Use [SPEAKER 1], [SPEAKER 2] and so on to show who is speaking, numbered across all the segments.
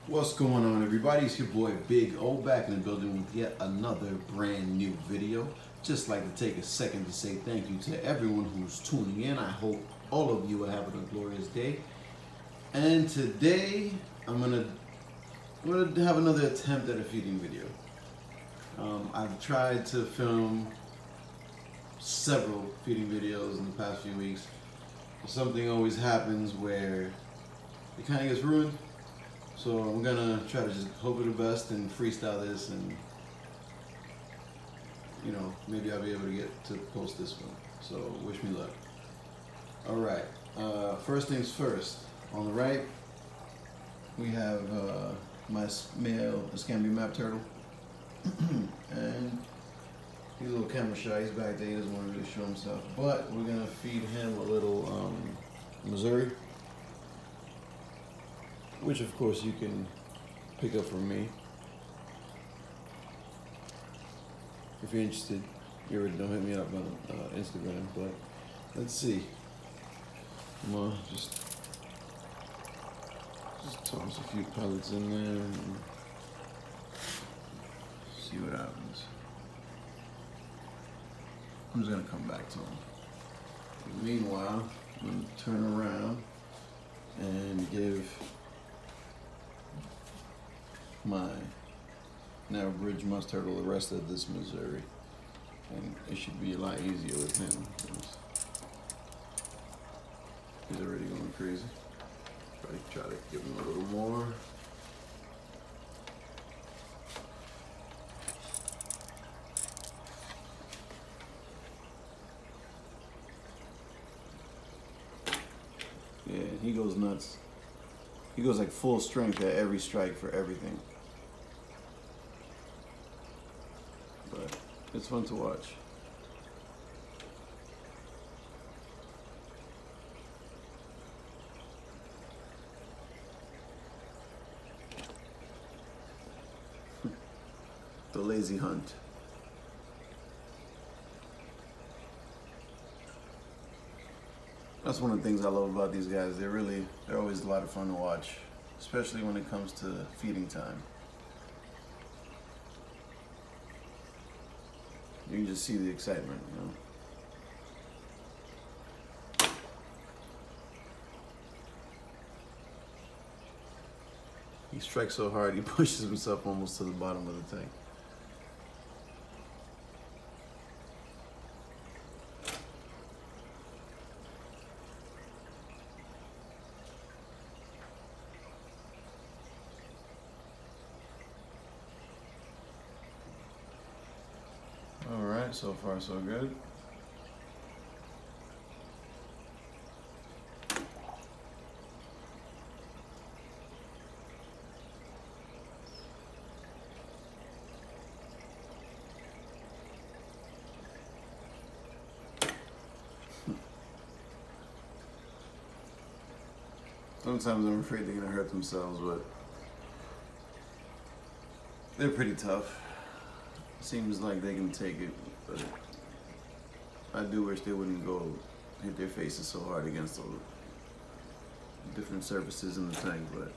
[SPEAKER 1] What's going on, everybody? It's your boy Big O back in the building with yet another brand new video. Just like to take a second to say thank you to everyone who's tuning in. I hope all of you are having a glorious day. And today I'm gonna have another attempt at a feeding video. I've tried to film several feeding videos in the past few weeks. Something always happens where it kind of gets ruined. So I'm gonna try to just hope for the best and freestyle this, and maybe I'll be able to get to post this one. So wish me luck. All right. First things first. On the right, we have my male Escambia map turtle, and he's a little camera shy. He's back there. He doesn't want to really show himself. But we're gonna feed him a little Missouri, which of course you can pick up from me. If you're interested, you already know, hit me up on Instagram. But let's see. Come on, just toss a few pellets in there and see what happens. I'm just gonna come back to him. Meanwhile, I'm gonna turn around and give my narrow bridge musk turtle the rest of this Missouri, and it should be a lot easier with him because he's already going crazy. Try to give him a little more. Yeah, he goes nuts. He goes like full strength at every strike for everything. But it's fun to watch. The lazy hunt. That's one of the things I love about these guys. They're always a lot of fun to watch, especially when it comes to feeding time. You can just see the excitement, He strikes so hard, he pushes himself almost to the bottom of the tank. All right, so far so good. Sometimes I'm afraid they're gonna hurt themselves, but they're pretty tough. Seems like they can take it, but I do wish they wouldn't go hit their faces so hard against all the different surfaces in the tank, but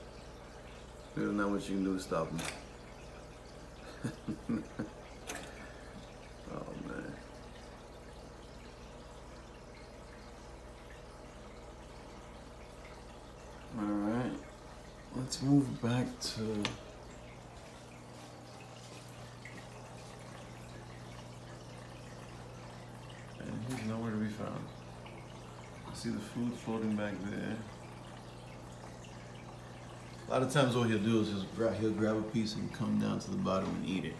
[SPEAKER 1] there's not much you can do to stop them. Oh man. Alright, let's move back to he's nowhere to be found. I see the food floating back there. A lot of times what he'll do is he'll grab a piece and come down to the bottom and eat it.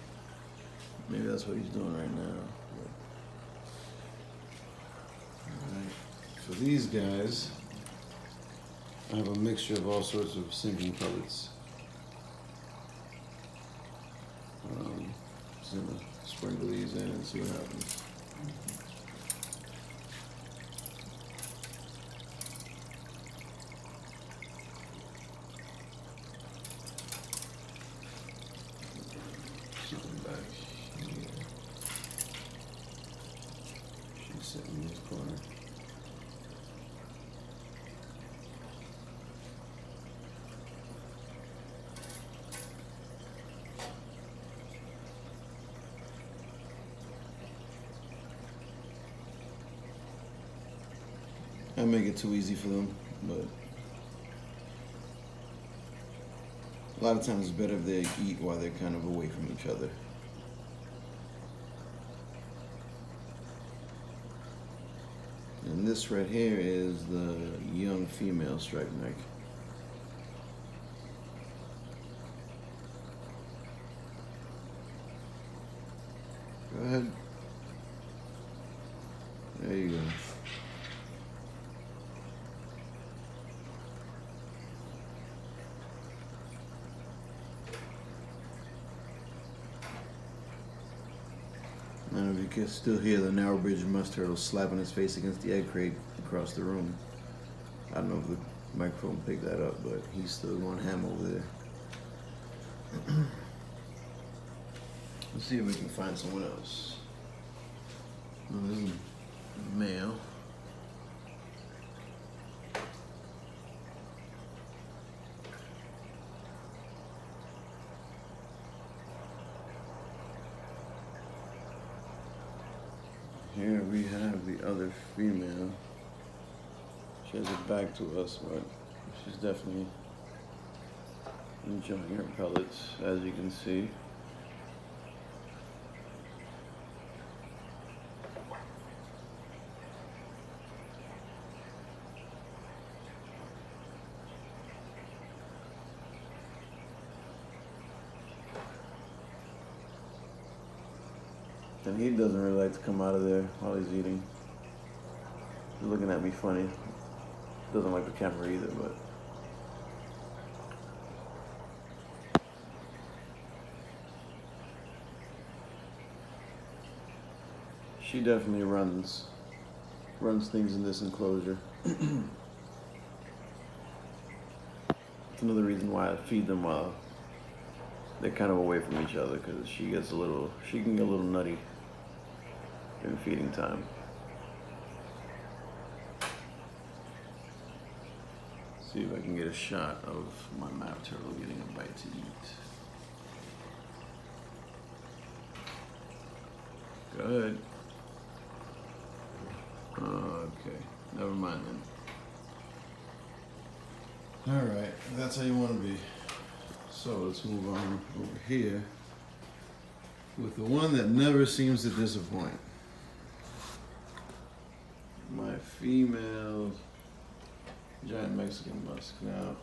[SPEAKER 1] Maybe that's what he's doing right now. Alright, for these guys, I have a mixture of all sorts of sinking pellets. Just gonna sprinkle these in and see what happens. Something back here. She's sitting in this corner. I make it too easy for them, but a lot of times it's better if they eat while they're kind of away from each other. And this right here is the young female striped neck. Go ahead. There you go. And if you can still hear the narrow bridge musk turtle slapping his face against the egg crate across the room. I don't know if the microphone picked that up, but he's still going ham over there. Let's see if we can find someone else. Oh, this is a male. Here we have the other female. She has it back to us, but she's definitely enjoying her pellets, as you can see. And he doesn't really like to come out of there while he's eating. He's looking at me funny. Doesn't like the camera either, but. She definitely runs things in this enclosure. It's another reason why I feed them while they're kind of away from each other, because she can get a little nutty in feeding time. See if I can get a shot of my map turtle getting a bite to eat. Good. Okay, never mind then. All right, that's how you want to be. So let's move on over here with the one that never seems to disappoint. My female giant Mexican musk. Now,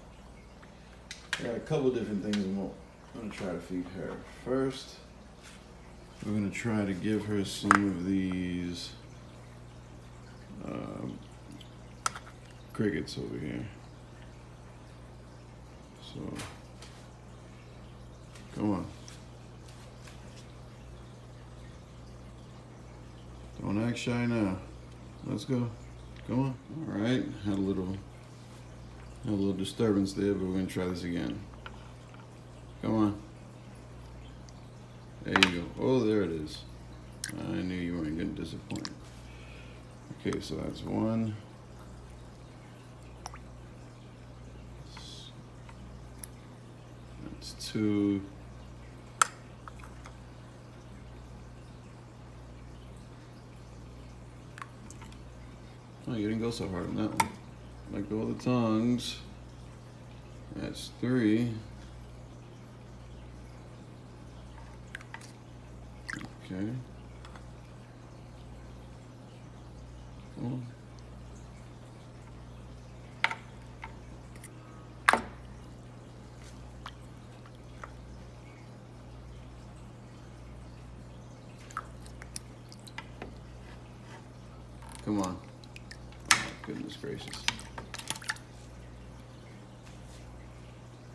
[SPEAKER 1] I got a couple different things I'm gonna try to feed her. First, we're gonna try to give her some of these crickets over here. So, come on. Don't act shy now. Let's go. Come on. All right. Had a little disturbance there, but we're gonna try this again. Come on. There you go. Oh, there it is. I knew you weren't gonna disappoint. Okay, so that's one. That's two. Oh, you didn't go so hard on that one. Let go of the tongues. That's three. Okay. Come on. Come on. Oh, goodness gracious.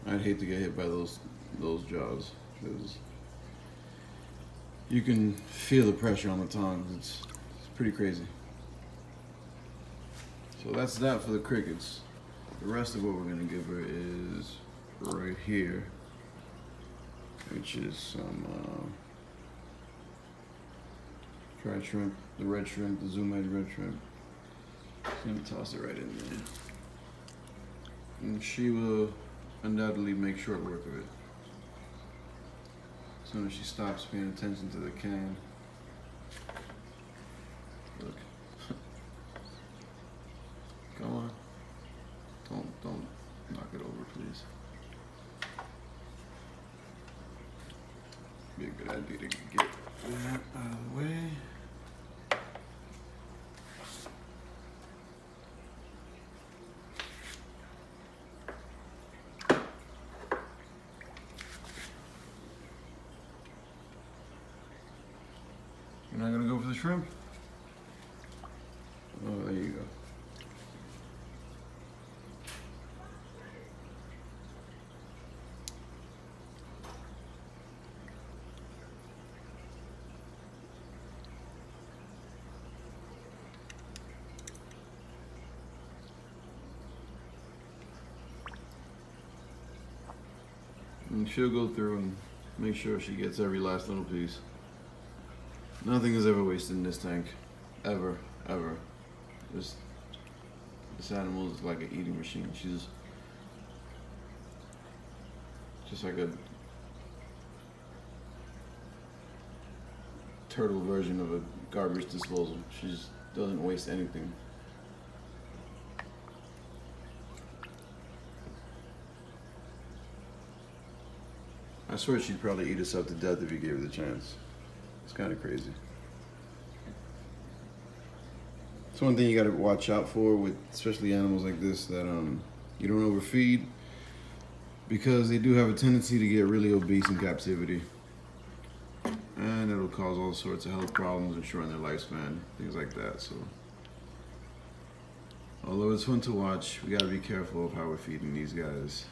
[SPEAKER 1] I'd hate to get hit by those jaws, because you can feel the pressure on the tongues. It's pretty crazy. So that's that for the crickets. The rest of what we're gonna give her is right here, which is some fried shrimp, the red shrimp, the Zoom Edge red shrimp. Just gonna toss it right in there. And she will undoubtedly make short work of it. As soon as she stops paying attention to the can. Look. good idea to get that out of the way. You're not gonna go for the shrimp? Oh, there you go. And she'll go through and make sure she gets every last little piece. Nothing is ever wasted in this tank. Ever, ever. This animal is like an eating machine. She's just like a turtle version of a garbage disposal. She just doesn't waste anything. I swear she'd probably eat us up to death if you gave her the chance. It's kind of crazy. It's one thing you got to watch out for with especially animals like this, that you don't overfeed, because they do have a tendency to get really obese in captivity, and it'll cause all sorts of health problems and shorten their lifespan, things like that. So although it's fun to watch, we got to be careful of how we're feeding these guys.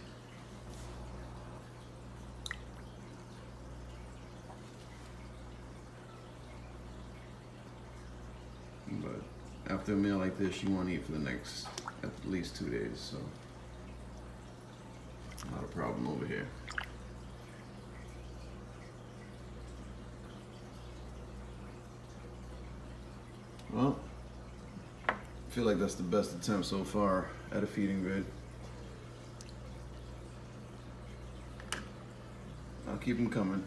[SPEAKER 1] But after a meal like this, you won't eat for the next at least 2 days, so not a problem over here. Well, I feel like that's the best attempt so far at a feeding vid. I'll keep them coming.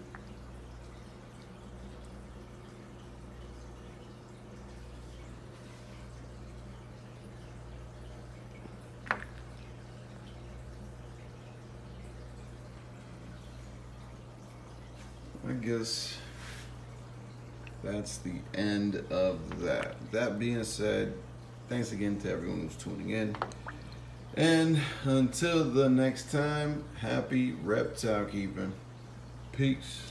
[SPEAKER 1] I guess that's the end of that. That being said, thanks again to everyone who's tuning in. And until the next time, happy reptile keeping. Peace.